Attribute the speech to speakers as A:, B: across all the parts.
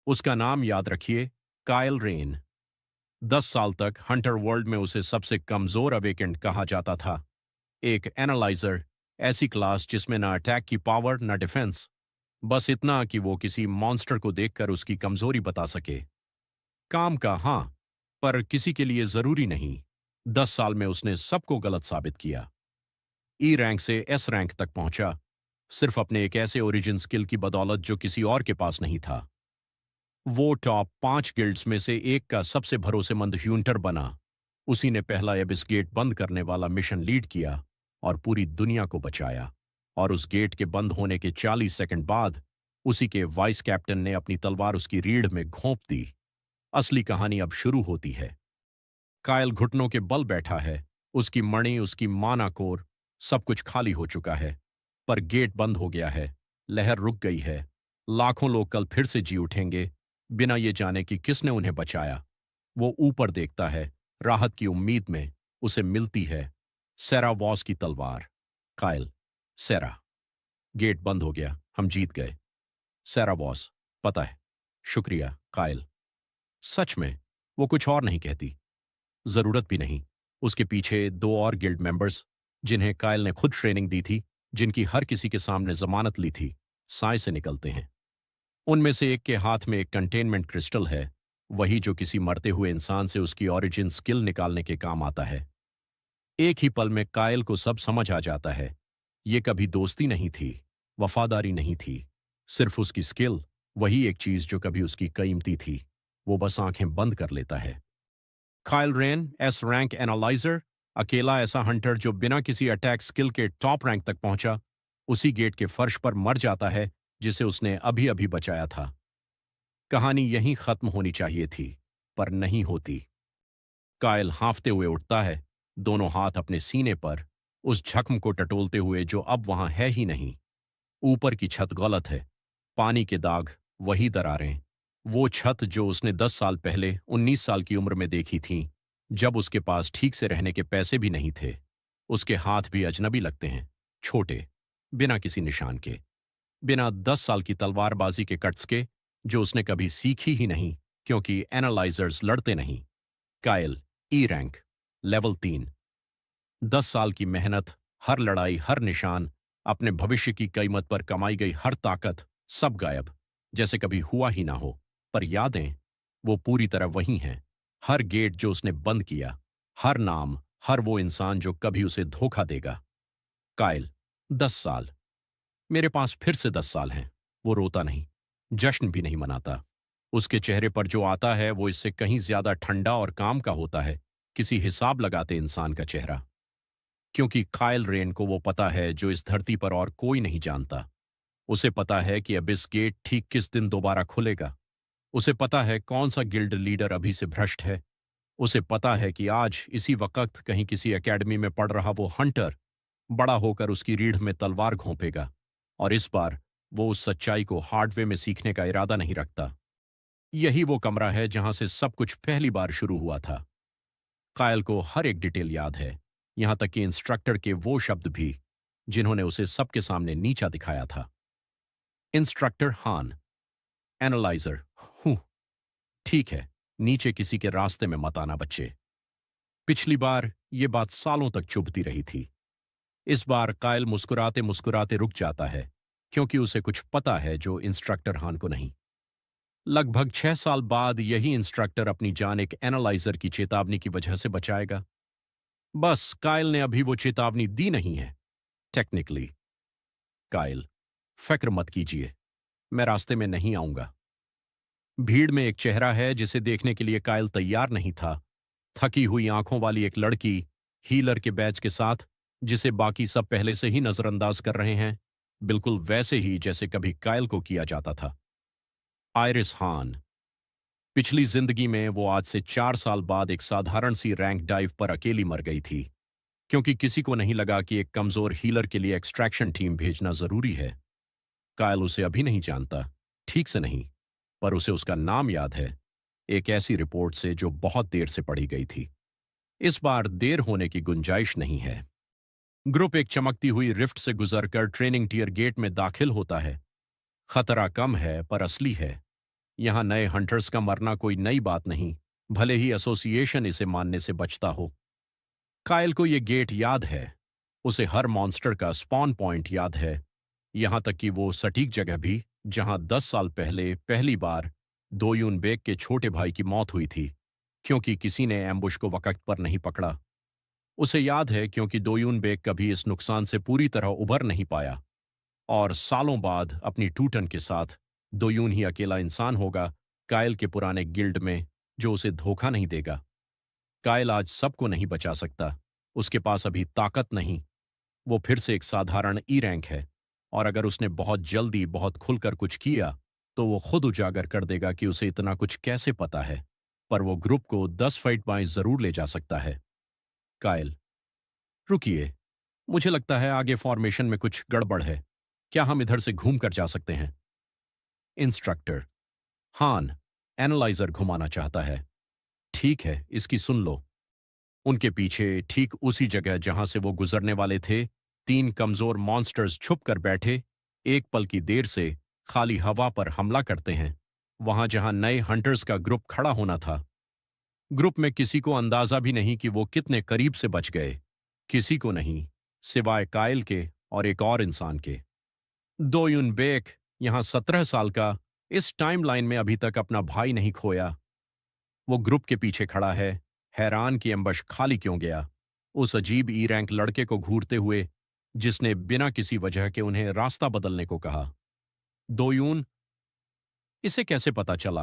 A: उसका नाम याद रखिए, कायल रेन। 10 साल तक हंटर वर्ल्ड में उसे सबसे कमजोर अवेकेंट कहा जाता था। एक एनालाइजर, ऐसी क्लास जिसमें ना अटैक की पावर ना डिफेंस, बस इतना कि वो किसी मॉन्स्टर को देखकर उसकी कमजोरी बता सके। काम का हाँ, पर किसी के लिए जरूरी नहीं। 10 साल में उसने सबको गलत साबित किया। ई रैंक से एस रैंक तक पहुंचा, सिर्फ अपने एक ऐसे ओरिजिन स्किल की बदौलत जो किसी और के पास नहीं था। वो टॉप 5 गिल्ड्स में से एक का सबसे भरोसेमंद ह्यूंटर बना। उसी ने पहला एबिस गेट बंद करने वाला मिशन लीड किया और पूरी दुनिया को बचाया। और उस गेट के बंद होने के 40 सेकंड बाद उसी के वाइस कैप्टन ने अपनी तलवार उसकी रीढ़ में घोंप दी। असली कहानी अब शुरू होती है। कायल घुटनों के बल बैठा है, उसकी मणि, उसकी माना कोर, सब कुछ खाली हो चुका है। पर गेट बंद हो गया है, लहर रुक गई है। लाखों लोग कल फिर से जी उठेंगे, बिना ये जाने कि किसने उन्हें बचाया। वो ऊपर देखता है, राहत की उम्मीद में। उसे मिलती है सेरा वॉस की तलवार। कायल, सेरा, गेट बंद हो गया, हम जीत गए। सेरा वॉस, पता है। शुक्रिया कायल। सच में वो कुछ और नहीं कहती, जरूरत भी नहीं। उसके पीछे दो और गिल्ड मेंबर्स, जिन्हें कायल ने खुद ट्रेनिंग दी थी, जिनकी हर किसी के सामने जमानत ली थी, साय से निकलते हैं। उनमें से एक के हाथ में एक कंटेनमेंट क्रिस्टल है, वही जो किसी मरते हुए इंसान से उसकी ओरिजिन स्किल निकालने के काम आता है। एक ही पल में कायल को सब समझ आ जाता है। ये कभी दोस्ती नहीं थी, वफादारी नहीं थी, सिर्फ उसकी स्किल, वही एक चीज जो कभी उसकी कीमती थी। वो बस आंखें बंद कर लेता है। कायल रेन, एस रैंक एनालाइजर, अकेला ऐसा हंटर जो बिना किसी अटैक स्किल के टॉप रैंक तक पहुंचा, उसी गेट के फर्श पर मर जाता है जिसे उसने अभी अभी बचाया था। कहानी यहीं खत्म होनी चाहिए थी, पर नहीं होती। कायल हांफते हुए उठता है, दोनों हाथ अपने सीने पर, उस जख्म को टटोलते हुए जो अब वहां है ही नहीं। ऊपर की छत गलत है, पानी के दाग, वही दरारें। वो छत जो उसने 10 साल पहले 19 साल की उम्र में देखी थी, जब उसके पास ठीक से रहने के पैसे भी नहीं थे। उसके हाथ भी अजनबी लगते हैं, छोटे, बिना किसी निशान के, बिना 10 साल की तलवारबाजी के कट्स के, जो उसने कभी सीखी ही नहीं, क्योंकि एनालाइजर्स लड़ते नहीं। कायल, ई रैंक, लेवल 3। 10 साल की मेहनत, हर लड़ाई, हर निशान, अपने भविष्य की कीमत पर कमाई गई हर ताकत, सब गायब, जैसे कभी हुआ ही ना हो। पर यादें, वो पूरी तरह वही हैं। हर गेट जो उसने बंद किया, हर नाम, हर वो इंसान जो कभी उसे धोखा देगा। कायल, 10 साल। मेरे पास फिर से 10 साल हैं। वो रोता नहीं, जश्न भी नहीं मनाता। उसके चेहरे पर जो आता है वो इससे कहीं ज्यादा ठंडा और काम का होता है, किसी हिसाब लगाते इंसान का चेहरा। क्योंकि कायल रेन को वो पता है जो इस धरती पर और कोई नहीं जानता। उसे पता है कि अबिस गेट ठीक किस दिन दोबारा खुलेगा। उसे पता है कौन सा गिल्ड लीडर अभी से भ्रष्ट है। उसे पता है कि आज इसी वक्त कहीं किसी एकेडमी में पढ़ रहा वो हंटर बड़ा होकर उसकी रीढ़ में तलवार घोंपेगा। और इस बार वो उस सच्चाई को हार्ड वे में सीखने का इरादा नहीं रखता। यही वो कमरा है जहां से सब कुछ पहली बार शुरू हुआ था। कायल को हर एक डिटेल याद है, यहां तक कि इंस्ट्रक्टर के वो शब्द भी, जिन्होंने उसे सबके सामने नीचा दिखाया था। इंस्ट्रक्टर हान, एनालाइजर, हूं, ठीक है, नीचे किसी के रास्ते में मत आना बच्चे। पिछली बार ये बात सालों तक चुभती रही थी। इस बार कायल मुस्कुराते मुस्कुराते रुक जाता है, क्योंकि उसे कुछ पता है जो इंस्ट्रक्टर हान को नहीं। लगभग 6 साल बाद यही इंस्ट्रक्टर अपनी जान एक एनालाइजर की चेतावनी की वजह से बचाएगा। बस कायल ने अभी वो चेतावनी दी नहीं है, टेक्निकली। कायल, फिक्र मत कीजिए, मैं रास्ते में नहीं आऊंगा। भीड़ में एक चेहरा है जिसे देखने के लिए कायल तैयार नहीं था। थकी हुई आंखों वाली एक लड़की, हीलर के बैच के साथ, जिसे बाकी सब पहले से ही नजरअंदाज कर रहे हैं, बिल्कुल वैसे ही जैसे कभी कायल को किया जाता था। आयरिस हान। पिछली जिंदगी में वो आज से 4 साल बाद एक साधारण सी रैंक डाइव पर अकेली मर गई थी, क्योंकि किसी को नहीं लगा कि एक कमजोर हीलर के लिए एक्सट्रैक्शन टीम भेजना जरूरी है। कायल उसे अभी नहीं जानता, ठीक से नहीं, पर उसे उसका नाम याद है, एक ऐसी रिपोर्ट से जो बहुत देर से पढ़ी गई थी। इस बार देर होने की गुंजाइश नहीं है। ग्रुप एक चमकती हुई रिफ्ट से गुजरकर ट्रेनिंग टियर गेट में दाखिल होता है। खतरा कम है पर असली है। यहाँ नए हंटर्स का मरना कोई नई बात नहीं, भले ही एसोसिएशन इसे मानने से बचता हो। कायल को ये गेट याद है, उसे हर मॉन्स्टर का स्पॉन पॉइंट याद है, यहां तक कि वो सटीक जगह भी जहां 10 साल पहले पहली बार दोयुन बेक के छोटे भाई की मौत हुई थी, क्योंकि किसी ने एम्बुश को वक्त पर नहीं पकड़ा। उसे याद है क्योंकि दोयुन बेक कभी इस नुकसान से पूरी तरह उबर नहीं पाया, और सालों बाद अपनी टूटन के साथ दोयुन ही अकेला इंसान होगा कायल के पुराने गिल्ड में जो उसे धोखा नहीं देगा। कायल आज सबको नहीं बचा सकता, उसके पास अभी ताकत नहीं, वो फिर से एक साधारण ई रैंक है, और अगर उसने बहुत जल्दी बहुत खुलकर कुछ किया तो वो खुद उजागर कर देगा कि उसे इतना कुछ कैसे पता है, पर वो ग्रुप को 10 फाइट बाएं जरूर ले जा सकता है। कायल, रुकिए, मुझे लगता है आगे फॉर्मेशन में कुछ गड़बड़ है, क्या हम इधर से घूम कर जा सकते हैं? इंस्ट्रक्टर, हान एनालाइजर घुमाना चाहता है। ठीक है, इसकी सुन लो। उनके पीछे ठीक उसी जगह जहां से वो गुजरने वाले थे, 3 कमजोर मॉन्स्टर्स छुप कर बैठे, एक पल की देर से खाली हवा पर हमला करते हैं, वहां जहां नए हंटर्स का ग्रुप खड़ा होना था। ग्रुप में किसी को अंदाजा भी नहीं कि वो कितने करीब से बच गए, किसी को नहीं, सिवाय कायल के और एक और इंसान के। दोयुन बेक, यहां 17 साल का, इस टाइमलाइन में अभी तक अपना भाई नहीं खोया। वो ग्रुप के पीछे खड़ा है, हैरान कि एम्बश खाली क्यों गया, उस अजीब ई रैंक लड़के को घूरते हुए जिसने बिना किसी वजह के उन्हें रास्ता बदलने को कहा। दोयून, इसे कैसे पता चला?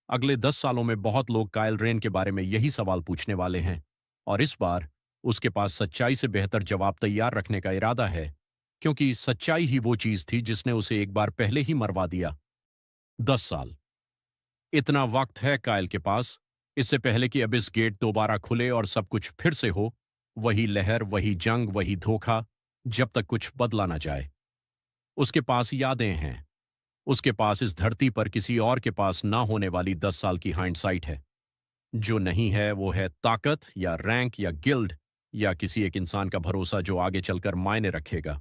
A: अगले 10 सालों में बहुत लोग कायल रेन के बारे में यही सवाल पूछने वाले हैं, और इस बार उसके पास सच्चाई से बेहतर जवाब तैयार रखने का इरादा है, क्योंकि सच्चाई ही वो चीज थी जिसने उसे एक बार पहले ही मरवा दिया। 10 साल, इतना वक्त है कायल के पास, इससे पहले कि अबिस गेट दोबारा खुले और सब कुछ फिर से हो, वही लहर, वही जंग, वही धोखा, जब तक कुछ बदला ना जाए। उसके पास यादें हैं, उसके पास इस धरती पर किसी और के पास ना होने वाली 10 साल की हाइंडसाइट है। जो नहीं है वो है ताकत या रैंक या गिल्ड या किसी एक इंसान का भरोसा जो आगे चलकर मायने रखेगा।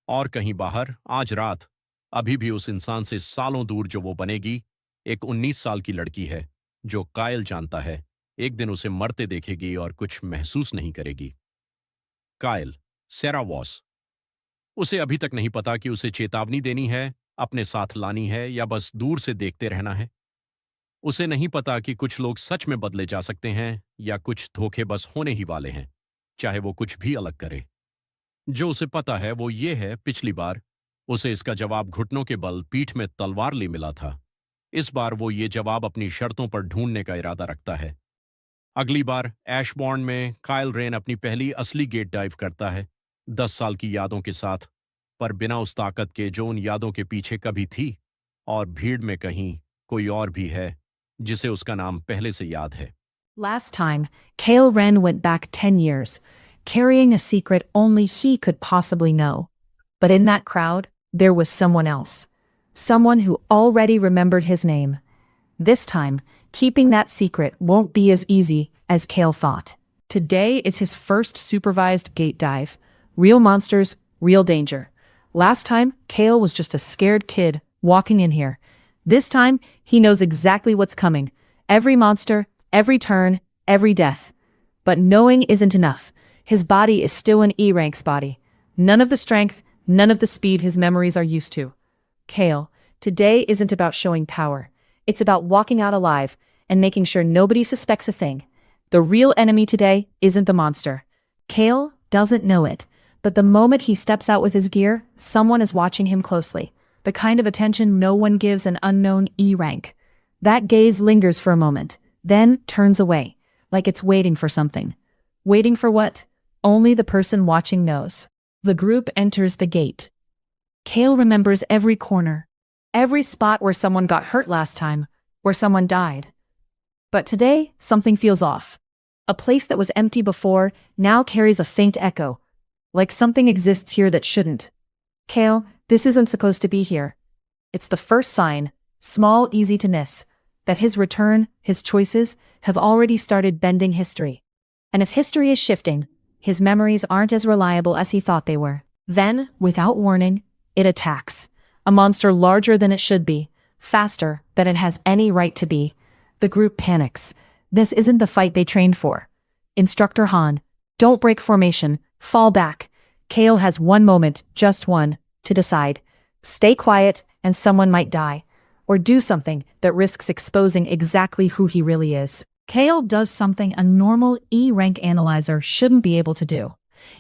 A: और कहीं बाहर, आज रात, अभी भी उस इंसान से सालों दूर जो वो बनेगी, एक 19 साल की लड़की है जो कायल जानता है एक दिन उसे मरते देखेगी और कुछ महसूस नहीं करेगी। कायल, सेरा वॉस, उसे अभी तक नहीं पता कि उसे चेतावनी देनी है, अपने साथ लानी है, या बस दूर से देखते रहना है। उसे नहीं पता कि कुछ लोग सच में बदले जा सकते हैं या कुछ धोखे बस होने ही वाले हैं, चाहे वो कुछ भी अलग करे। जो उसे पता है वो ये है, पिछली बार उसे इसका जवाब घुटनों के बल पीठ में तलवार ले मिला था। इस बार वो ये जवाब अपनी शर्तों पर ढूंढने का इरादा रखता है। अगली बार ऐशबॉर्न में कायल रेन अपनी पहली असली गेट डाइव करता है, 10 साल की यादों के साथ, पर बिना उस ताकत के जो उन यादों के पीछे कभी थी, और भीड़ में कहीं कोई और भी है जिसे उसका नाम पहले से याद है।
B: Last time, Kale Ren went back 10 years, carrying a secret only he could possibly know. But in that crowd, there was someone else. Someone who already remembered his name. This time, keeping that secret won't be as easy as Kale thought. Today is his first supervised gate dive. Real monsters, real danger. Last time, Kale was just a scared kid walking in here. This time, he knows exactly what's coming. Every monster, every turn, every death. But knowing isn't enough. His body is still an E-Rank's body. None of the strength, none of the speed his memories are used to. Kale, today isn't about showing power. It's about walking out alive and making sure nobody suspects a thing. The real enemy today isn't the monster. Kale doesn't know it, but the moment he steps out with his gear, someone is watching him closely. The kind of attention no one gives an unknown E-Rank. That gaze lingers for a moment, then turns away, like it's waiting for something. Waiting for what? Only the person watching knows. The group enters the gate. Kale remembers every corner, every spot where someone got hurt last time, where someone died. But today, something feels off. A place that was empty before now carries a faint echo, like something exists here that shouldn't. Kale, this isn't supposed to be here. It's the first sign, small, easy to miss, that his return, his choices, have already started bending history. And if history is shifting, his memories aren't as reliable as he thought they were. Then, without warning, it attacks. A monster larger than it should be, faster than it has any right to be. The group panics. This isn't the fight they trained for. Instructor Han, don't break formation, fall back. Kale has one moment, just one, to decide. Stay quiet and someone might die. Or do something that risks exposing exactly who he really is. Kale does something a normal E-rank analyzer shouldn't be able to do.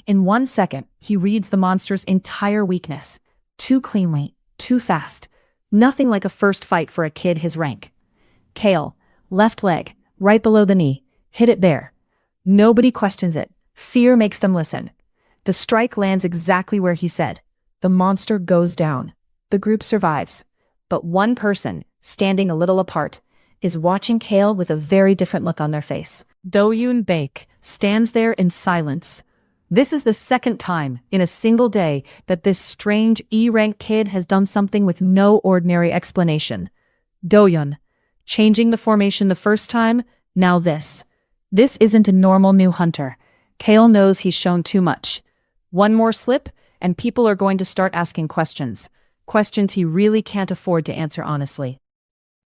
B: In 1 second, he reads the monster's entire weakness. Too cleanly, too fast. Nothing like a first fight for a kid his rank. Kale, left leg, right below the knee. Hit it there. Nobody questions it. Fear makes them listen. The strike lands exactly where he said. The monster goes down. The group survives. But one person, standing a little apart, is watching Kale with a very different look on their face. Do-yoon Baek stands there in silence. This is the second time in a single day that this strange E-rank kid has done something with no ordinary explanation. Do-yoon, changing the formation the first time, now this. This isn't a normal new hunter. Kale knows he's shown too much. One more slip, and people are going to start asking questions. Questions he really can't afford to answer honestly.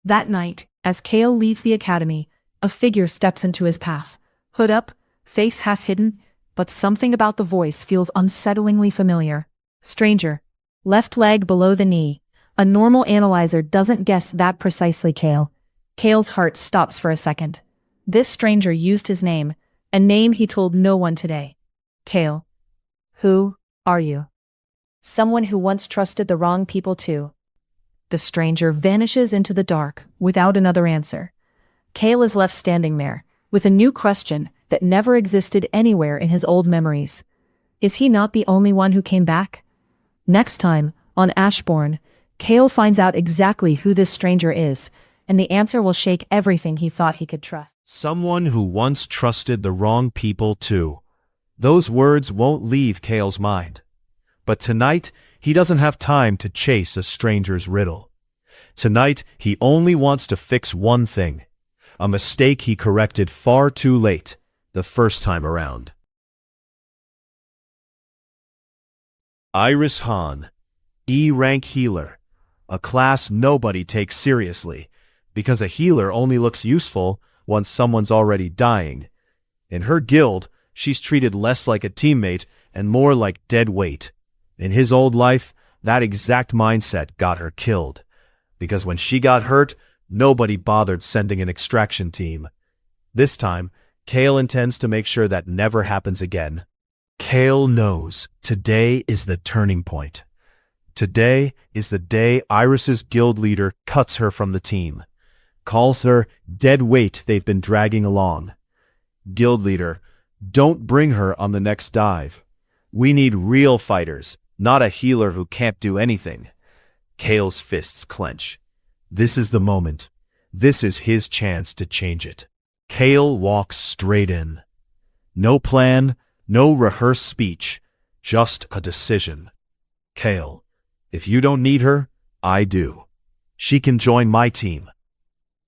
B: That night, as Kale leaves the academy, a figure steps into his path. Hood up, face half hidden, but something about the voice feels unsettlingly familiar. Stranger. Left leg below the knee. A normal analyzer doesn't guess that precisely, Kale. Kale's heart stops for a second. This stranger used his name, a name he told no one today. Kale. Who are you? Someone who once trusted the wrong people too. The stranger vanishes into the dark without another answer. Kale is left standing there, with a new question that never existed anywhere in his old memories. Is he not the only one who came back? Next time, on Ashbourne, Kale finds out exactly who this stranger is, and the answer will shake everything he thought he could trust.
C: Someone who once trusted the wrong people too. Those words won't leave Kale's mind. But tonight, he doesn't have time to chase a stranger's riddle. Tonight, he only wants to fix one thing, a mistake he corrected far too late the first time around. Iris Han, E-rank healer, a class nobody takes seriously, because a healer only looks useful once someone's already dying. In her guild, she's treated less like a teammate and more like dead weight. In his old life, that exact mindset got her killed, because when she got hurt, nobody bothered sending an extraction team. This time, Kale intends to make sure that never happens again. Kale knows today is the turning point. Today is the day Iris's guild leader cuts her from the team, calls her dead weight they've been dragging along. Guild leader, don't bring her on the next dive. We need real fighters, not a healer who can't do anything. Kale's fists clench. This is the moment. This is his chance to change it. Kale walks straight in. No plan, no rehearsed speech, just a decision. Kale, if you don't need her, I do. She can join my team.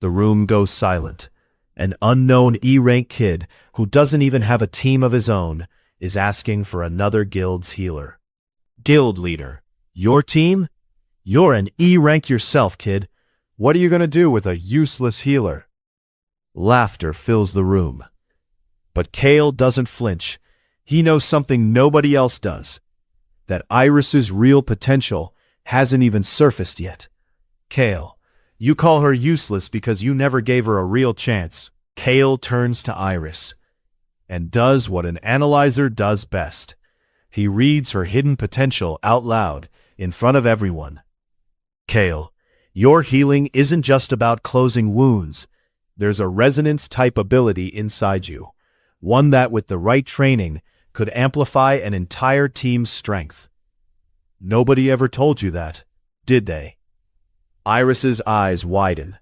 C: The room goes silent. An unknown E-rank kid who doesn't even have a team of his own is asking for another guild's healer. Guild leader, your team? You're an E-rank yourself, kid. What are you going to do with a useless healer? Laughter fills the room. But Kale doesn't flinch. He knows something nobody else does. That Iris's real potential hasn't even surfaced yet. Kale, you call her useless because you never gave her a real chance. Kale turns to Iris and does what an analyzer does best. He reads her hidden potential out loud in front of everyone. Kale, your healing isn't just about closing wounds. There's a resonance-type ability inside you, one that with the right training could amplify an entire team's strength. Nobody ever told you that, did they? Iris's eyes widen.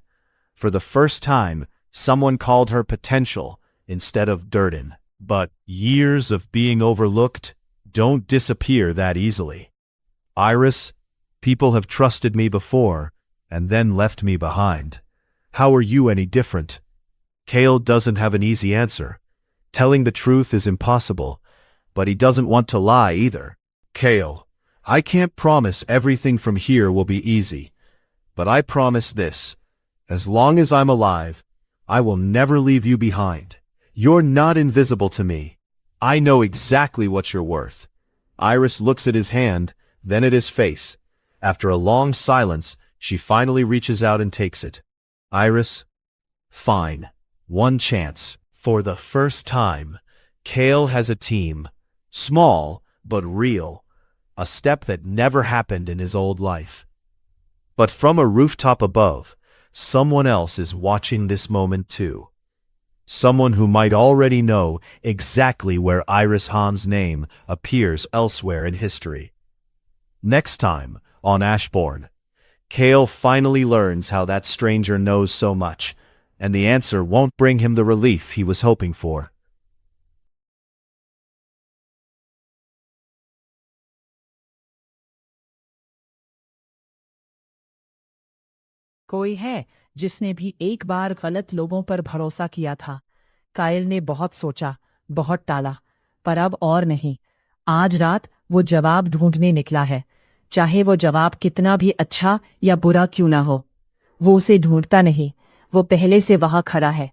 C: For the first time, someone called her potential instead of Durden. But years of being overlooked don't disappear that easily. Iris, people have trusted me before and then left me behind. How are you any different? Kale doesn't have an easy answer. Telling the truth is impossible, but he doesn't want to lie either. Kale, I can't promise everything from here will be easy, but I promise this. As long as I'm alive, I will never leave you behind. You're not invisible to me. I know exactly what you're worth. Iris looks at his hand, then at his face. After a long silence, she finally reaches out and takes it. Iris? Fine. One chance. For the first time, Kale has a team. Small, but real. A step that never happened in his old life. But from a rooftop above, someone else is watching this moment too. Someone who might already know exactly where Iris Hahn's name appears elsewhere in history. Next time, on Ashbourne, Kale finally learns how that stranger knows so much, and the answer won't bring him the relief he was hoping for.
D: कोई है जिसने भी एक बार गलत लोगों पर भरोसा किया था। कायल ने बहुत सोचा, बहुत टाला, पर अब और नहीं। आज रात वो जवाब ढूंढने निकला है, चाहे वो जवाब कितना भी अच्छा या बुरा क्यों ना हो। वो उसे ढूंढता नहीं, वो पहले से वहां खड़ा है,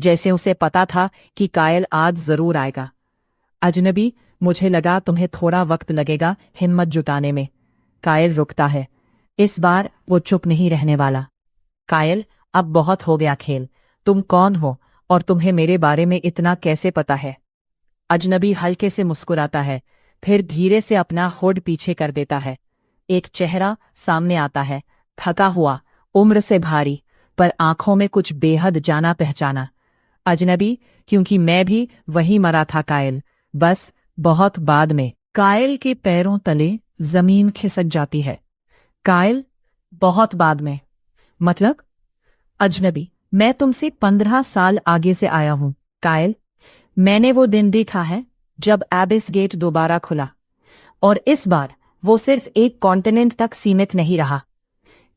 D: जैसे उसे पता था कि कायल आज जरूर आएगा। अजनबी, मुझे लगा तुम्हें थोड़ा वक्त लगेगा हिम्मत जुटाने में। कायल रुकता है। इस बार वो चुप नहीं रहने वाला। कायल, अब बहुत हो गया खेल। तुम कौन हो और तुम्हें मेरे बारे में इतना कैसे पता है? अजनबी हल्के से मुस्कुराता है, फिर धीरे से अपना होड पीछे कर देता है। एक चेहरा सामने आता है, थका हुआ, उम्र से भारी, पर आंखों में कुछ बेहद जाना पहचाना। अजनबी, क्योंकि मैं भी वही मरा था कायल, बस बहुत बाद में। कायल के पैरों तले जमीन खिसक जाती है। कायल, बहुत बाद में मतलब? अजनबी, मैं तुमसे 15 साल आगे से आया हूं। कायल, मैंने वो दिन देखा है जब एबिस गेट दोबारा खुला, और इस बार वो सिर्फ एक कॉन्टिनेंट तक सीमित नहीं रहा।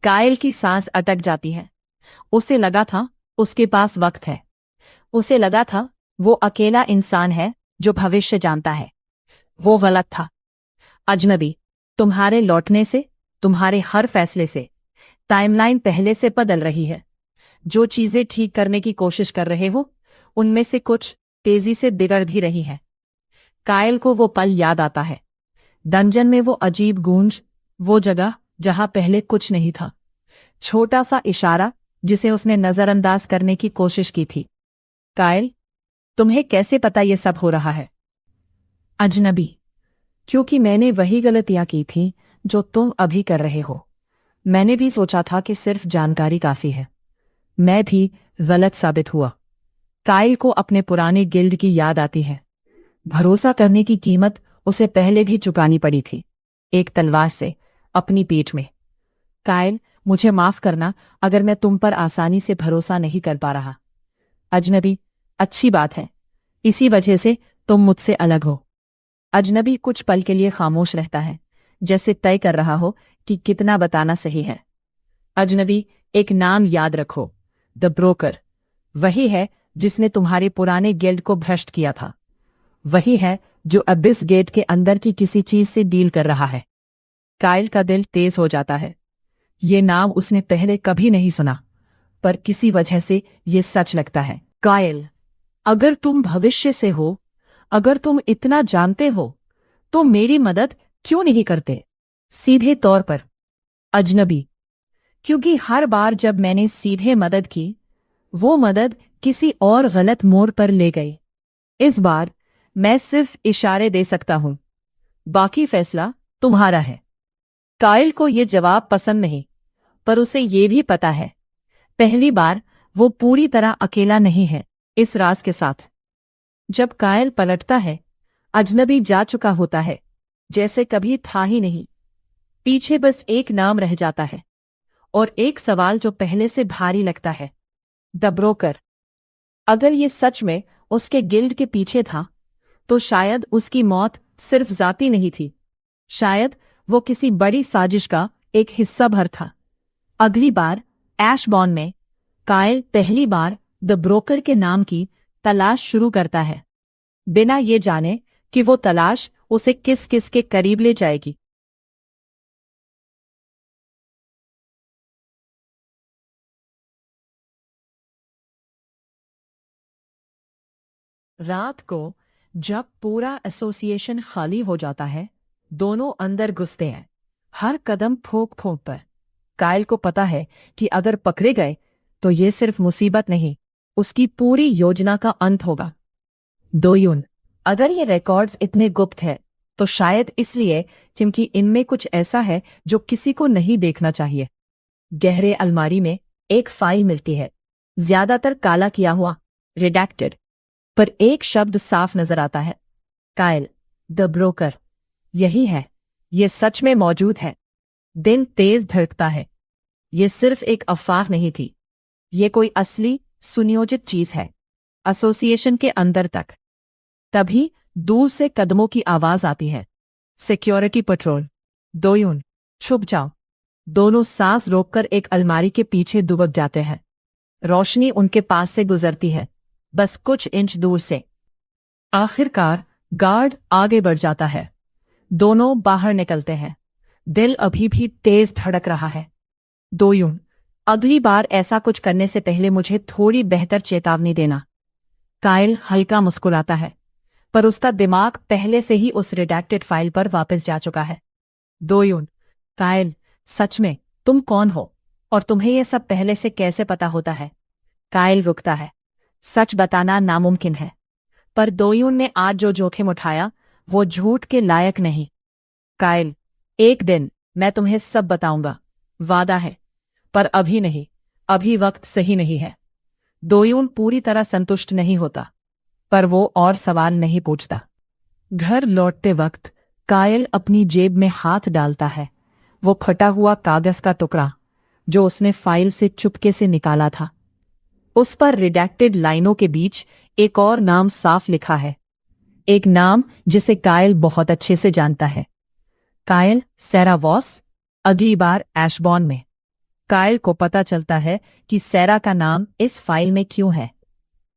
D: कायल की सांस अटक जाती है। उसे लगा था उसके पास वक्त है। उसे लगा था वो अकेला इंसान है जो भविष्य जानता है। वो गलत था। अजनबी, तुम्हारे लौटने से, तुम्हारे हर फैसले से टाइमलाइन पहले से बदल रही है। जो चीजें ठीक करने की कोशिश कर रहे हो, उनमें से कुछ तेजी से बिगड़ भी रही है। कायल को वो पल याद आता है। डंजन में वो अजीब गूंज, वो जगह जहां पहले कुछ नहीं था। छोटा सा इशारा जिसे उसने नजरअंदाज करने की कोशिश की थी। कायल, तुम्हें कैसे पता ये सब हो रहा है? अजनबी, क्योंकि मैंने वही गलतियां की थी जो तुम अभी कर रहे हो। मैंने भी सोचा था कि सिर्फ जानकारी काफी है। मैं भी गलत साबित हुआ। कायल को अपने पुराने गिल्ड की याद आती है। भरोसा करने की कीमत उसे पहले भी चुकानी पड़ी थी, एक तलवार से, अपनी पीठ में। कायल, मुझे माफ करना अगर मैं तुम पर आसानी से भरोसा नहीं कर पा रहा। अजनबी, अच्छी बात है, इसी वजह से तुम मुझसे अलग हो। अजनबी कुछ पल के लिए खामोश रहता है, जैसे तय कर रहा हो कि कितना बताना सही है। अजनबी, एक नाम याद रखो, द ब्रोकर। वही है जिसने तुम्हारे पुराने गिल्ड को भ्रष्ट किया था। वही है जो अबिस गेट के अंदर की किसी चीज से डील कर रहा है। कायल का दिल तेज हो जाता है। ये नाम उसने पहले कभी नहीं सुना, पर किसी वजह से ये सच लगता है। कायल, अगर तुम भविष्य से हो, अगर तुम इतना जानते हो, तो मेरी मदद क्यों नहीं करते? सीधे तौर पर। अजनबी, क्योंकि हर बार जब मैंने सीधे मदद की, वो मदद किसी और गलत मोड़ पर ले गई। इस बार मैं सिर्फ इशारे दे सकता हूं, बाकी फैसला तुम्हारा है। कायल को ये जवाब पसंद नहीं, पर उसे ये भी पता है, पहली बार वो पूरी तरह अकेला नहीं है इस राज के साथ। जब कायल पलटता है, अजनबी जा चुका होता है, जैसे कभी था ही नहीं। पीछे बस एक नाम रह जाता है, और एक सवाल जो पहले से भारी लगता है, द ब्रोकर। अगर ये सच में उसके गिल्ड के पीछे था, तो शायद उसकी मौत सिर्फ जाती नहीं थी, शायद वो किसी बड़ी साजिश का एक हिस्सा भर था। अगली बार ऐशबॉर्न में कायल पहली बार द ब्रोकर के नाम की तलाश शुरू करता है, बिना ये जाने कि वो तलाश उसे किस किस के करीब ले जाएगी। रात को जब पूरा एसोसिएशन खाली हो जाता है, दोनों अंदर घुसते हैं, हर कदम फूंक फूंक पर। कायल को पता है कि अगर पकड़े गए तो ये सिर्फ मुसीबत नहीं, उसकी पूरी योजना का अंत होगा। दोयुन, अगर ये रिकॉर्ड्स इतने गुप्त हैं, तो शायद इसलिए क्योंकि इनमें कुछ ऐसा है जो किसी को नहीं देखना चाहिए। गहरे अलमारी में एक फाइल मिलती है, ज्यादातर काला किया हुआ, रिडैक्टेड, पर एक शब्द साफ नजर आता है, कायल द ब्रोकर। यही है, ये सच में मौजूद है। दिल तेज धड़कता है। ये सिर्फ एक अफवाह नहीं थी, ये कोई असली सुनियोजित चीज है, एसोसिएशन के अंदर तक। तभी दूर से कदमों की आवाज आती है, सिक्योरिटी पेट्रोल। दोयुन, छुप जाओ। दोनों सांस रोककर एक अलमारी के पीछे दुबक जाते हैं। रोशनी उनके पास से गुजरती है, बस कुछ इंच दूर से। आखिरकार गार्ड आगे बढ़ जाता है। दोनों बाहर निकलते हैं। दिल अभी भी तेज धड़क रहा है। दोयुन, अगली बार ऐसा कुछ करने से पहले मुझे थोड़ी बेहतर चेतावनी देना। कायल हल्का मुस्कुराता है, पर उसका दिमाग पहले से ही उस रिडैक्टेड फाइल पर वापस जा चुका है। दोयुन, कायल, सच में तुम कौन हो और तुम्हें यह सब पहले से कैसे पता होता है? कायल रुकता है। सच बताना नामुमकिन है, पर दोयुन ने आज जो जोखिम उठाया वो झूठ के लायक नहीं। कायल, एक दिन मैं तुम्हें सब बताऊंगा, वादा है, पर अभी नहीं, अभी वक्त सही नहीं है। दोयुन पूरी तरह संतुष्ट नहीं होता, पर वो और सवाल नहीं पूछता। घर लौटते वक्त कायल अपनी जेब में हाथ डालता है। वो फटा हुआ कागज का टुकड़ा जो उसने फाइल से चुपके से निकाला था, उस पर रिडैक्टेड लाइनों के बीच एक और नाम साफ लिखा है, एक नाम जिसे कायल बहुत अच्छे से जानता है। कायल सैरा वॉस, अगली बार एशबॉर्न में। कायल को पता चलता है कि सैरा का नाम इस फाइल में क्यों है,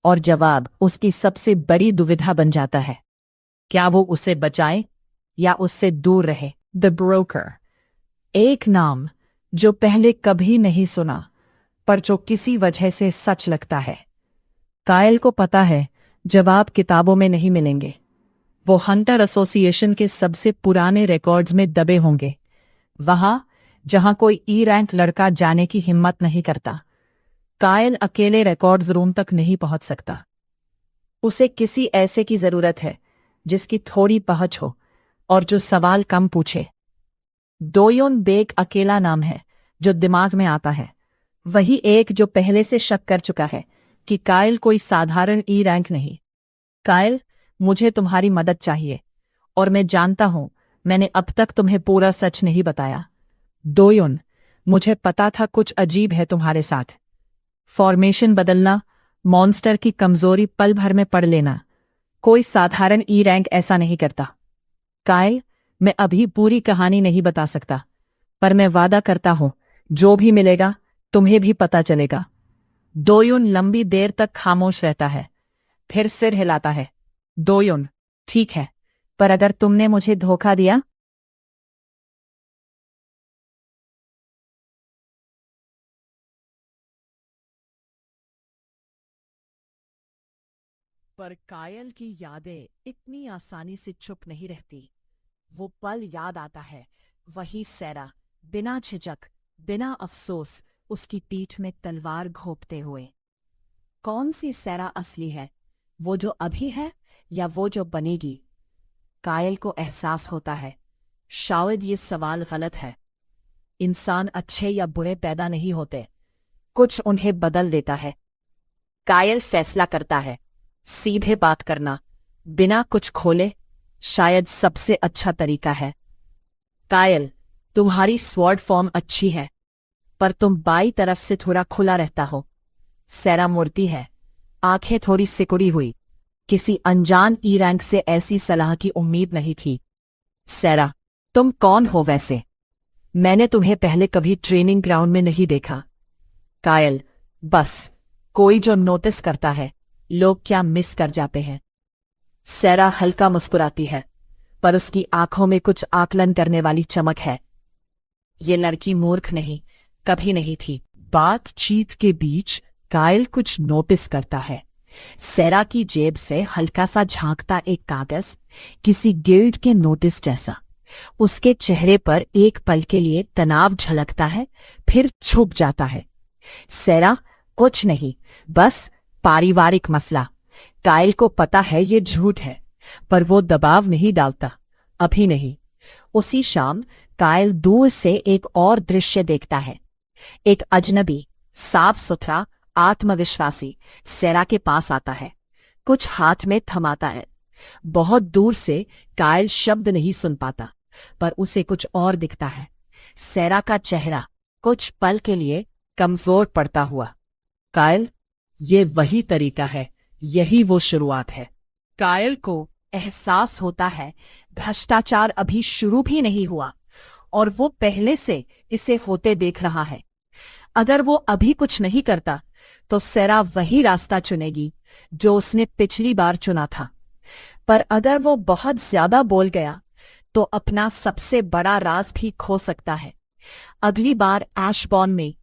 D: और जवाब उसकी सबसे बड़ी दुविधा बन जाता है। क्या वो उसे बचाए या उससे दूर रहे? द ब्रोकर, एक नाम जो पहले कभी नहीं सुना, पर जो किसी वजह से सच लगता है। कायल को पता है जवाब किताबों में नहीं मिलेंगे, वो हंटर एसोसिएशन के सबसे पुराने रिकॉर्ड्स में दबे होंगे, वहां जहां कोई ई रैंक लड़का जाने की हिम्मत नहीं करता। कायल अकेले रिकॉर्ड्स रूम तक नहीं पहुंच सकता। उसे किसी ऐसे की जरूरत है जिसकी थोड़ी पहुंच हो और जो सवाल कम पूछे। दोयुन बेग अकेला नाम है जो दिमाग में आता है, वही एक जो पहले से शक कर चुका है कि कायल कोई साधारण ई रैंक नहीं। कायल, मुझे तुम्हारी मदद चाहिए, और मैं जानता हूं मैंने अब तक तुम्हें पूरा सच नहीं बताया। दोयुन, मुझे पता था कुछ अजीब है तुम्हारे साथ। फॉर्मेशन बदलना, मॉन्स्टर की कमजोरी पल भर में पढ़ लेना, कोई साधारण ई रैंक ऐसा नहीं करता। कायल, मैं अभी पूरी कहानी नहीं बता सकता, पर मैं वादा करता हूं जो भी मिलेगा तुम्हें भी पता चलेगा। दोयुन लंबी देर तक खामोश रहता है, फिर सिर हिलाता है। दोयुन, ठीक है, पर अगर तुमने मुझे धोखा दिया? पर कायल की यादें इतनी आसानी से चुप नहीं रहती। वो पल याद आता है, वही सैरा, बिना झिझक, बिना अफसोस, उसकी पीठ में तलवार घोंपते हुए। कौन सी सैरा असली है, वो जो अभी है या वो जो बनेगी? कायल को एहसास होता है शायद ये सवाल गलत है। इंसान अच्छे या बुरे पैदा नहीं होते, कुछ उन्हें बदल देता है। कायल फैसला करता है, सीधे बात करना, बिना कुछ खोले, शायद सबसे अच्छा तरीका है। कायल, तुम्हारी स्वॉर्ड फॉर्म अच्छी है, पर तुम बाई तरफ से थोड़ा खुला रहता हो। सैरा मुड़ती है, आंखें थोड़ी सिकुड़ी हुई। किसी अनजान ई रैंक से ऐसी सलाह की उम्मीद नहीं थी। सैरा, तुम कौन हो वैसे? मैंने तुम्हें पहले कभी ट्रेनिंग ग्राउंड में नहीं देखा। कायल, बस कोई जो नोटिस करता है लोग क्या मिस कर जाते हैं। सैरा हल्का मुस्कुराती है, पर उसकी आंखों में कुछ आकलन करने वाली चमक है। ये लड़की मूर्ख नहीं, कभी नहीं थी। बातचीत के बीच कायल कुछ नोटिस करता है, सैरा की जेब से हल्का सा झांकता एक कागज, किसी गिल्ड के नोटिस जैसा। उसके चेहरे पर एक पल के लिए तनाव झलकता है, फिर छुप जाता है। सैरा, कुछ नहीं, बस पारिवारिक मसला। कायल को पता है ये झूठ है, पर वो दबाव नहीं डालता, अभी नहीं। उसी शाम कायल दूर से एक और दृश्य देखता है। एक अजनबी, साफ सुथरा, आत्मविश्वासी सैरा के पास आता है, कुछ हाथ में थमाता है। बहुत दूर से कायल शब्द नहीं सुन पाता, पर उसे कुछ और दिखता है। सैरा का चेहरा कुछ पल के लिए कमजोर पड़ता हुआ। कायल, ये वही तरीका है, यही वो शुरुआत है। कायल को एहसास होता है भ्रष्टाचार अभी शुरू भी नहीं हुआ और वो पहले से इसे होते देख रहा है। अगर वो अभी कुछ नहीं करता तो सैरा वही रास्ता चुनेगी जो उसने पिछली बार चुना था। पर अगर वो बहुत ज्यादा बोल गया तो अपना सबसे बड़ा राज भी खो सकता है। अगली बार ऐशबॉर्न में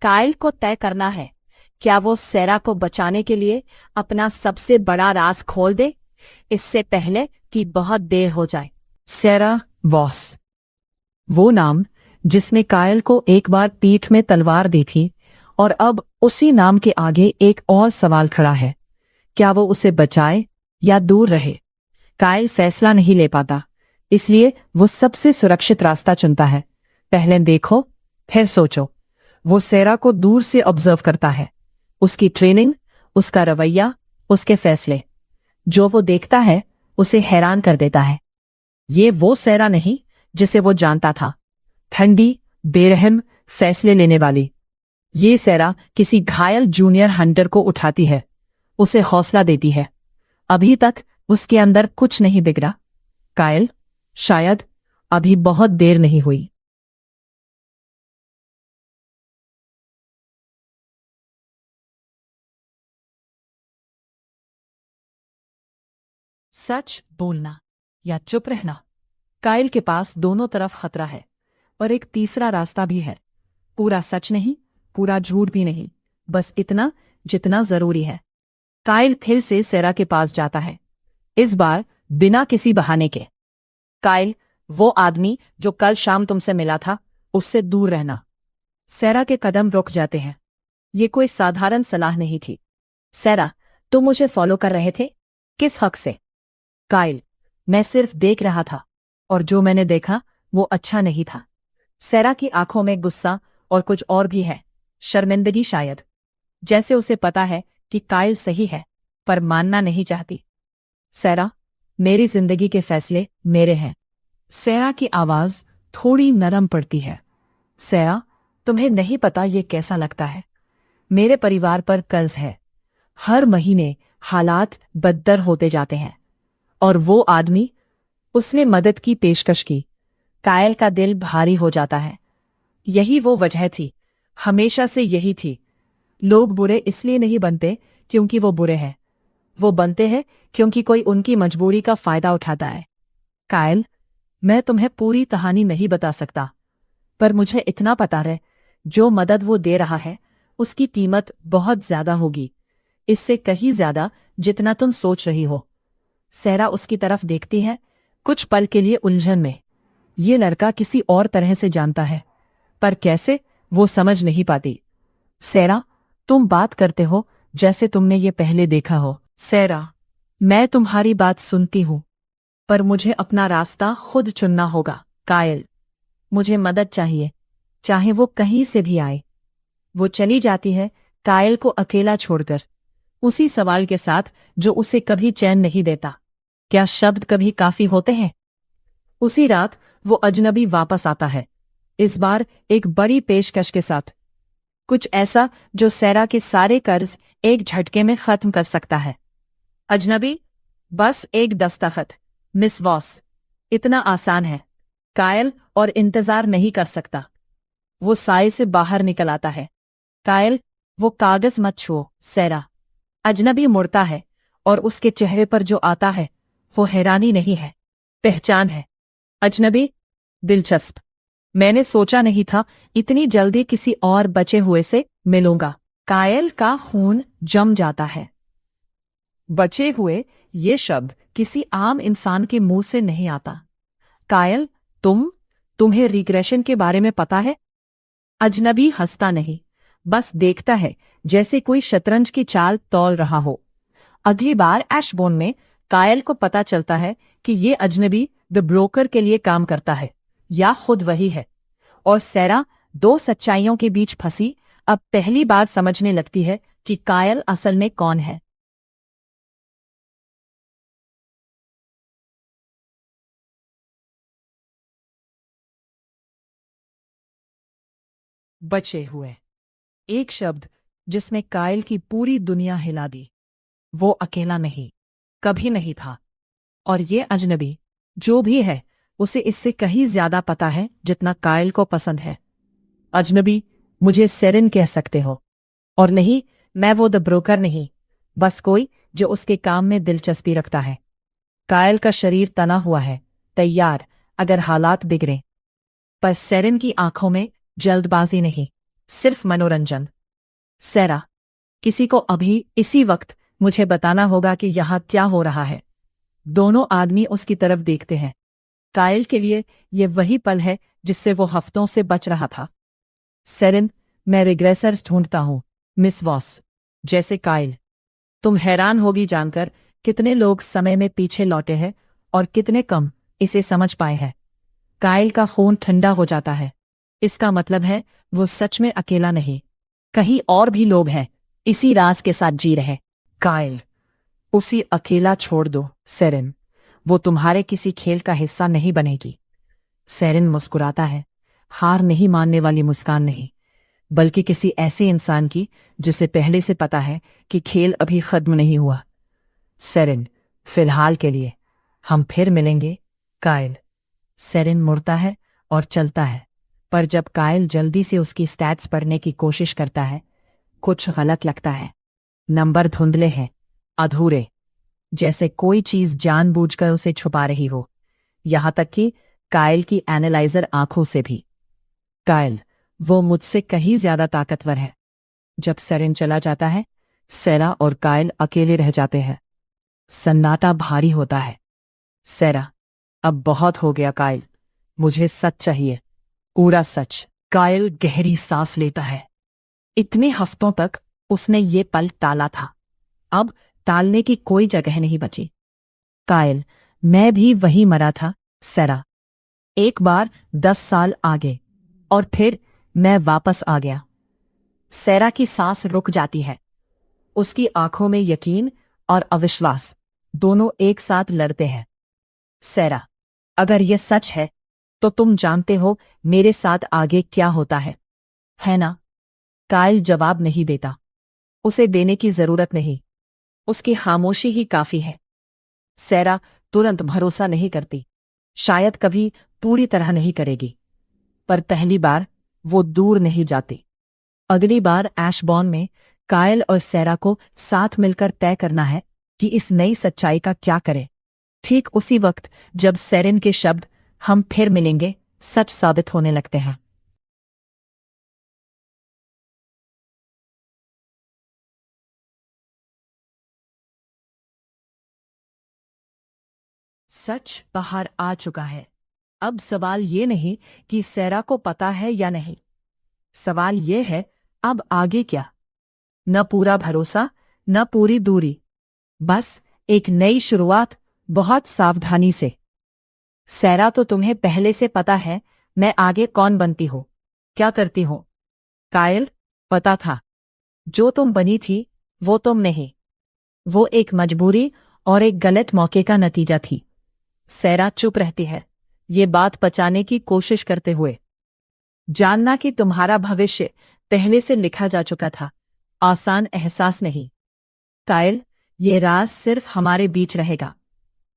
D: कायल को तय करना है, क्या वो सैरा को बचाने के लिए अपना सबसे बड़ा राज खोल दे, इससे पहले कि बहुत देर हो जाए।
B: सैरा वॉस, वो नाम जिसने कायल को एक बार पीठ में तलवार दी थी, और अब उसी नाम के आगे एक और सवाल खड़ा है, क्या वो उसे बचाए या दूर रहे। कायल फैसला नहीं ले पाता, इसलिए वो सबसे सुरक्षित रास्ता चुनता है। पहले देखो फिर सोचो। वो सैरा को दूर से ऑब्जर्व करता है, उसकी ट्रेनिंग, उसका रवैया, उसके फैसले। जो वो देखता है उसे हैरान कर देता है। ये वो सैरा नहीं जिसे वो जानता था, ठंडी, बेरहम, फैसले लेने वाली। ये सैरा किसी घायल जूनियर हंटर को उठाती है, उसे हौसला देती है। अभी तक उसके अंदर कुछ नहीं बिगड़ा। कायल, शायद अभी बहुत देर नहीं हुई। सच बोलना या चुप रहना। कायल के पास दोनों तरफ खतरा है, पर एक तीसरा रास्ता भी है। पूरा सच नहीं, पूरा झूठ भी नहीं, बस इतना जितना जरूरी है। कायल फिर से सैरा के पास जाता है, इस बार बिना किसी बहाने के। कायल, वो आदमी जो कल शाम तुमसे मिला था, उससे दूर रहना। सैरा के कदम रुक जाते हैं। ये कोई साधारण सलाह नहीं थी। सैरा, तुम मुझे फॉलो कर रहे थे, किस हक से। कायल, मैं सिर्फ देख रहा था, और जो मैंने देखा वो अच्छा नहीं था। सैरा की आंखों में गुस्सा और कुछ और भी है, शर्मिंदगी शायद। जैसे उसे पता है कि कायल सही है, पर मानना नहीं चाहती। सैरा, मेरी जिंदगी के फैसले मेरे हैं। सैरा की आवाज थोड़ी नरम पड़ती है। सैरा, तुम्हें नहीं पता ये कैसा लगता है। मेरे परिवार पर कर्ज है, हर महीने हालात बदतर होते जाते हैं। और वो आदमी, उसने मदद की पेशकश की। कायल का दिल भारी हो जाता है। यही वो वजह थी, हमेशा से यही थी। लोग बुरे इसलिए नहीं बनते क्योंकि वो बुरे हैं, वो बनते हैं क्योंकि कोई उनकी मजबूरी का फायदा उठाता है। कायल, मैं तुम्हें पूरी कहानी नहीं बता सकता, पर मुझे इतना पता है, जो मदद वो दे रहा है उसकी कीमत बहुत ज्यादा होगी, इससे कहीं ज्यादा जितना तुम सोच रही हो। सैरा उसकी तरफ देखती है, कुछ पल के लिए उलझन में। ये लड़का किसी और तरह से जानता है, पर कैसे वो समझ नहीं पाती। सैरा, तुम बात करते हो जैसे तुमने ये पहले देखा हो। सैरा, मैं तुम्हारी बात सुनती हूँ, पर मुझे अपना रास्ता खुद चुनना होगा। कायल, मुझे मदद चाहिए, चाहे वो कहीं से भी आए। वो चली जाती है, कायल को अकेला छोड़कर, उसी सवाल के साथ जो उसे कभी चैन नहीं देता, क्या शब्द कभी काफी होते हैं। उसी रात वो अजनबी वापस आता है, इस बार एक बड़ी पेशकश के साथ, कुछ ऐसा जो सैरा के सारे कर्ज एक झटके में खत्म कर सकता है। अजनबी, बस एक दस्तखत, मिस वॉस, इतना आसान है। कायल और इंतजार नहीं कर सकता, वो साए से बाहर निकल आता है। कायल, वो कागज मत छुओ। सैरा। अजनबी मुड़ता है, और उसके चेहरे पर जो आता है वो हैरानी नहीं है, पहचान है। अजनबी, दिलचस्प, मैंने सोचा नहीं था इतनी जल्दी किसी और बचे हुए से मिलूंगा। कायल का खून जम जाता है।
D: बचे हुए ये शब्द किसी आम इंसान के मुंह से नहीं आता। कायल, तुम्हें रिग्रेशन के बारे में पता है? अजनबी हंसता नहीं, बस देखता है जैसे कोई शतरंज की चाल तौल रहा हो। अगली बार ऐशबोर्न में कायल को पता चलता है कि ये अजनबी द ब्रोकर के लिए काम करता है या खुद वही है। और सैरा दो सच्चाइयों के बीच फंसी अब पहली बार समझने लगती है कि कायल असल में कौन है। बचे हुए एक शब्द जिसने कायल की पूरी दुनिया हिला दी। वो अकेला नहीं, कभी नहीं था। और ये अजनबी जो भी है उसे इससे कहीं ज्यादा पता है जितना कायल को पसंद है। अजनबी, मुझे सेरिन कह सकते हो। और नहीं, मैं वो द ब्रोकर नहीं, बस कोई जो उसके काम में दिलचस्पी रखता है। कायल का शरीर तना हुआ है, तैयार अगर हालात बिगड़े। पर सेरिन की आंखों में जल्दबाजी नहीं, सिर्फ मनोरंजन। सैरा, किसी को अभी इसी वक्त मुझे बताना होगा कि यहां क्या हो रहा है। दोनों आदमी उसकी तरफ देखते हैं। कायल के लिए ये वही पल है जिससे वो हफ्तों से बच रहा था। सेरिन, मैं रिग्रेसर्स ढूंढता हूं, मिस वॉस। जैसे कायल। तुम हैरान होगी जानकर कितने लोग समय में पीछे लौटे हैं और कितने कम इसे समझ पाए हैं। कायल का खून ठंडा हो जाता है। इसका मतलब है वो सच में अकेला नहीं, कहीं और भी लोग हैं इसी राज के साथ जी रहे। कायल, उसी अकेला छोड़ दो सेरिन, वो तुम्हारे किसी खेल का हिस्सा नहीं बनेगी। सेरिन मुस्कुराता है, हार नहीं मानने वाली मुस्कान नहीं, बल्कि किसी ऐसे इंसान की जिसे पहले से पता है कि खेल अभी खत्म नहीं हुआ। सेरिन, फिलहाल के लिए हम फिर मिलेंगे। कायल। सेरिन मुड़ता है और चलता है, पर जब कायल जल्दी से उसकी स्टैट्स पढ़ने की कोशिश करता है, कुछ गलत लगता है। नंबर धुंधले हैं, अधूरे, जैसे कोई चीज जानबूझकर उसे छुपा रही हो। यहां तक कि कायल की एनालाइजर आंखों से भी। कायल, वो मुझसे कहीं ज्यादा ताकतवर है। जब सेरिन चला जाता है, सैरा और कायल अकेले रह जाते हैं। सन्नाटा भारी होता है। सैरा, अब बहुत हो गया कायल, मुझे सच चाहिए, पूरा सच। कायल गहरी सांस लेता है। इतने हफ्तों तक उसने ये पल टाला था, अब टालने की कोई जगह नहीं बची। कायल, मैं भी वही मरा था सैरा, एक बार 10 साल आगे, और फिर मैं वापस आ गया। सैरा की सांस रुक जाती है। उसकी आंखों में यकीन और अविश्वास दोनों एक साथ लड़ते हैं। सैरा, अगर यह सच है तो तुम जानते हो मेरे साथ आगे क्या होता है ना? कायल जवाब नहीं देता। उसे देने की जरूरत नहीं, उसकी खामोशी ही काफी है। सैरा तुरंत भरोसा नहीं करती, शायद कभी पूरी तरह नहीं करेगी, पर पहली बार वो दूर नहीं जाती। अगली बार ऐशबॉर्न में कायल और सैरा को साथ मिलकर तय करना है कि इस नई सच्चाई का क्या करें। ठीक उसी वक्त जब सेरिन के शब्द हम फिर मिलेंगे सच साबित होने लगते हैं। सच बाहर आ चुका है। अब सवाल ये नहीं कि सैरा को पता है या नहीं, सवाल ये है अब आगे क्या। न पूरा भरोसा, न पूरी दूरी, बस एक नई शुरुआत, बहुत सावधानी से। सैरा, तो तुम्हें पहले से पता है मैं आगे कौन बनती हूं, क्या करती हूं। कायल, पता था, जो तुम बनी थी वो तुम नहीं, वो एक मजबूरी और एक गलत मौके का नतीजा थी। सैरा चुप रहती है, ये बात पचाने की कोशिश करते हुए। जानना कि तुम्हारा भविष्य पहले से लिखा जा चुका था, आसान एहसास नहीं। कायल, ये राज सिर्फ हमारे बीच रहेगा।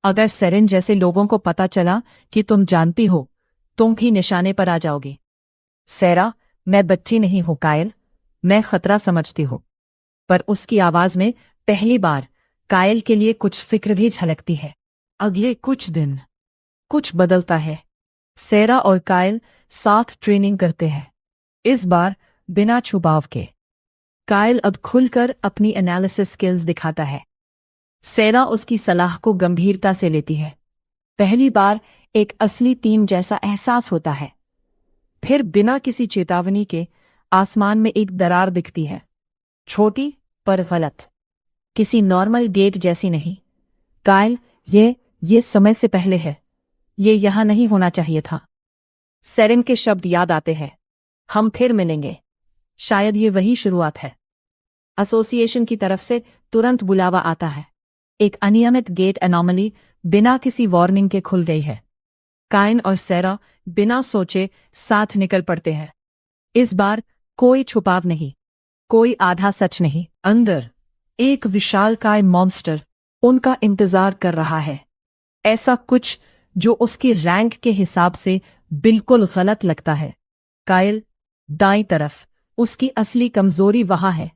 D: अगर सेरिन जैसे लोगों को पता चला कि तुम जानती हो, तुम भी निशाने पर आ जाओगे। सैरा, मैं बच्ची नहीं हूं कायल, मैं खतरा समझती हूं। पर उसकी आवाज में पहली बार कायल के लिए कुछ फिक्र भी झलकती है। अगले कुछ दिन कुछ बदलता है। सैरा और कायल साथ ट्रेनिंग करते हैं, इस बार बिना छुपाव के। कायल अब खुलकर अपनी एनालिसिस स्किल्स दिखाता है। सेरा उसकी सलाह को गंभीरता से लेती है। पहली बार एक असली टीम जैसा एहसास होता है। फिर बिना किसी चेतावनी के आसमान में एक दरार दिखती है, छोटी पर गलत, किसी नॉर्मल गेट जैसी नहीं। कायल, ये समय से पहले है। ये यहां नहीं होना चाहिए था। सेरेन के शब्द याद आते हैं, हम फिर मिलेंगे। शायद ये वही शुरुआत है। एसोसिएशन की तरफ से तुरंत बुलावा आता है। एक अनियमित गेट एनॉमली बिना किसी वार्निंग के खुल गई है। काइन और सेरा बिना सोचे साथ निकल पड़ते हैं। इस बार कोई छुपाव नहीं, कोई आधा सच नहीं। अंदर एक विशालकाय मॉन्स्टर उनका इंतजार कर रहा है। ऐसा कुछ जो उसकी रैंक के हिसाब से बिल्कुल गलत लगता है। कायल, दाईं तरफ, उसकी असली कमजोरी वहां है।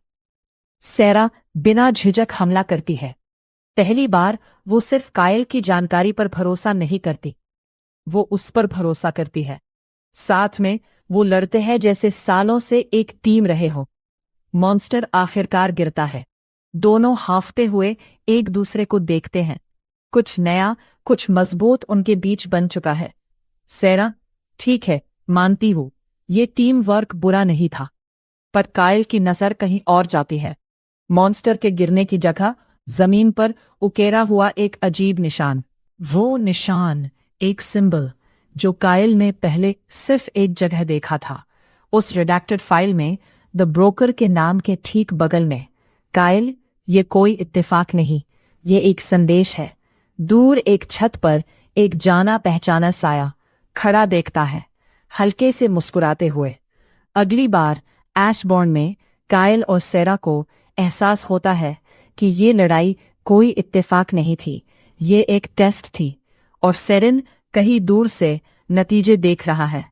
D: सेरा बिना झिझक हमला करती है। पहली बार वो सिर्फ कायल की जानकारी पर भरोसा नहीं करती, वो उस पर भरोसा करती है। साथ में वो लड़ते हैं जैसे सालों से एक टीम रहे हो। मॉन्स्टर आखिरकार गिरता है। दोनों हांफते हुए एक दूसरे को देखते हैं। कुछ नया, कुछ मजबूत उनके बीच बन चुका है। सेरा, ठीक है, मानती हूं, ये टीम वर्क बुरा नहीं था। पर कायल की नजर कहीं और जाती है। मॉन्स्टर के गिरने की जगह जमीन पर उकेरा हुआ एक अजीब निशान। वो निशान, एक सिंबल जो कायल ने पहले सिर्फ एक जगह देखा था, उस रिडैक्टेड फाइल में, द ब्रोकर के नाम के ठीक बगल में। कायल, ये कोई इत्तेफाक नहीं, ये एक संदेश है। दूर एक छत पर एक जाना पहचाना साया खड़ा देखता है, हल्के से मुस्कुराते हुए। अगली बार ऐशबॉर्न में कायल और सेरा को एहसास होता है कि ये लड़ाई कोई इत्तेफाक नहीं थी, ये एक टेस्ट थी, और सेरेन कहीं दूर से नतीजे देख रहा है।